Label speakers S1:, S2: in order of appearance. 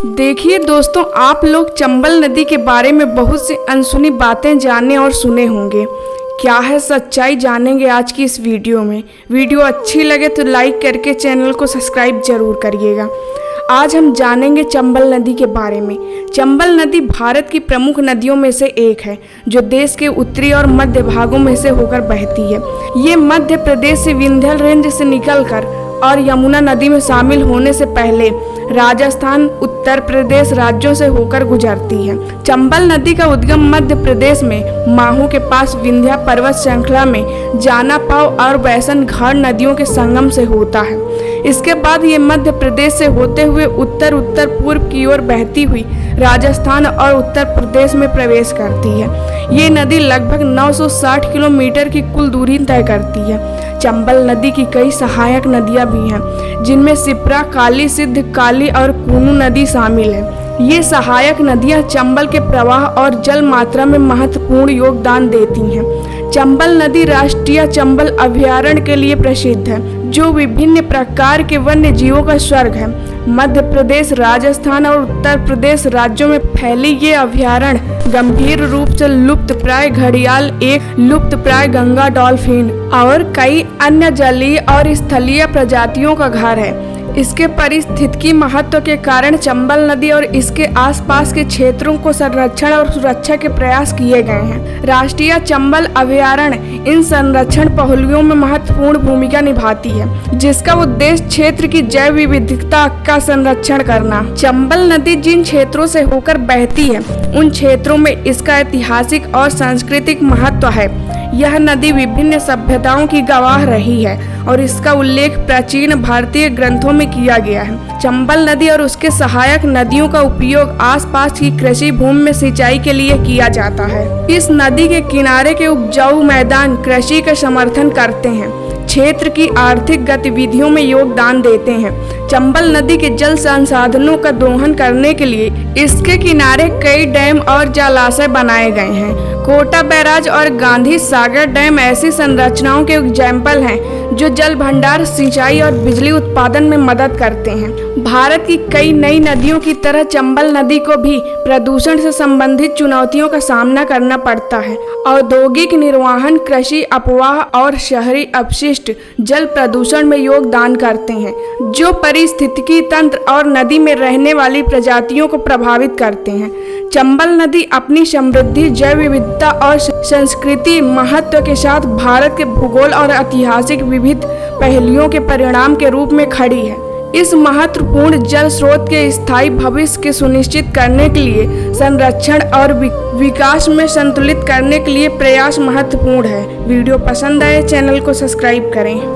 S1: देखिए दोस्तों, आप लोग चंबल नदी के बारे में बहुत सी अनसुनी बातें जाने और सुने होंगे। क्या है सच्चाई जानेंगे आज की इस वीडियो में। वीडियो अच्छी लगे तो लाइक करके चैनल को सब्सक्राइब जरूर करिएगा। आज हम जानेंगे चंबल नदी के बारे में। चंबल नदी भारत की प्रमुख नदियों में से एक है जो देश के उत्तरी और मध्य भागों में से होकर बहती है। ये मध्य प्रदेश से विंध्य रेंज से निकलकर और यमुना नदी में शामिल होने से पहले राजस्थान, उत्तर प्रदेश राज्यों से होकर गुजरती है। चंबल नदी का उद्गम मध्य प्रदेश में माहू के पास विंध्या पर्वत श्रृंखला में जाना पाव और बैसन घाट नदियों के संगम से होता है। इसके बाद ये मध्य प्रदेश से होते हुए उत्तर उत्तर पूर्व की ओर बहती हुई राजस्थान और उत्तर प्रदेश में प्रवेश करती है। ये नदी लगभग 960 किलोमीटर की कुल दूरी तय करती है। चंबल नदी की कई सहायक नदियां भी हैं, जिनमें सिप्रा, काली सिद्ध, काली और कूनू नदी शामिल है। ये सहायक नदियां चंबल के प्रवाह और जल मात्रा में महत्वपूर्ण योगदान देती हैं। चंबल नदी राष्ट्रीय चंबल अभयारण्य के लिए प्रसिद्ध है, जो विभिन्न प्रकार के वन्य जीवों का स्वर्ग है। मध्य प्रदेश, राजस्थान और उत्तर प्रदेश राज्यों में फैली ये अभयारण्य गंभीर रूप से लुप्त प्राय घड़ियाल, एक लुप्त प्राय गंगा डॉल्फिन और कई अन्य जलीय और स्थलीय प्रजातियों का घर है। इसके पारिस्थितिकी महत्व के कारण चंबल नदी और इसके आसपास के क्षेत्रों को संरक्षण और सुरक्षा के प्रयास किए गए हैं। राष्ट्रीय चंबल अभयारण्य इन संरक्षण पहलुओं में महत्वपूर्ण भूमिका निभाती है, जिसका उद्देश्य क्षेत्र की जैव विविधता का संरक्षण करना। चंबल नदी जिन क्षेत्रों से होकर बहती है, उन क्षेत्रों में इसका ऐतिहासिक और सांस्कृतिक महत्व है। यह नदी विभिन्न सभ्यताओं की गवाह रही है और इसका उल्लेख प्राचीन भारतीय ग्रंथों में किया गया है। चंबल नदी और उसके सहायक नदियों का उपयोग आसपास की कृषि भूमि में सिंचाई के लिए किया जाता है। इस नदी के किनारे के उपजाऊ मैदान कृषि का समर्थन करते हैं, क्षेत्र की आर्थिक गतिविधियों में योगदान देते हैं। चंबल नदी के जल संसाधनों का दोहन करने के लिए इसके किनारे कई डैम और जलाशय बनाए गए हैं। कोटा बैराज और गांधी सागर डैम ऐसी संरचनाओं के एग्जाम्पल हैं जो जल भंडार, सिंचाई और बिजली उत्पादन में मदद करते हैं। भारत की कई नई नदियों की तरह चंबल नदी को भी प्रदूषण से संबंधित चुनौतियों का सामना करना पड़ता है। औद्योगिक निर्वहन, कृषि अपवाह और शहरी अपशिष्ट जल प्रदूषण में योगदान करते हैं, जो पारिस्थितिकी तंत्र और नदी में रहने वाली प्रजातियों को प्रभावित करते हैं। चंबल नदी अपनी समृद्धि, जैव विविधता और संस्कृति महत्व के साथ भारत के भूगोल और ऐतिहासिक विविध पहलुओं के परिणाम के रूप में खड़ी है। इस महत्वपूर्ण जल स्रोत के स्थायी भविष्य के सुनिश्चित करने के लिए संरक्षण और विकास में संतुलित करने के लिए प्रयास महत्वपूर्ण है। वीडियो पसंद आए चैनल को सब्सक्राइब करें।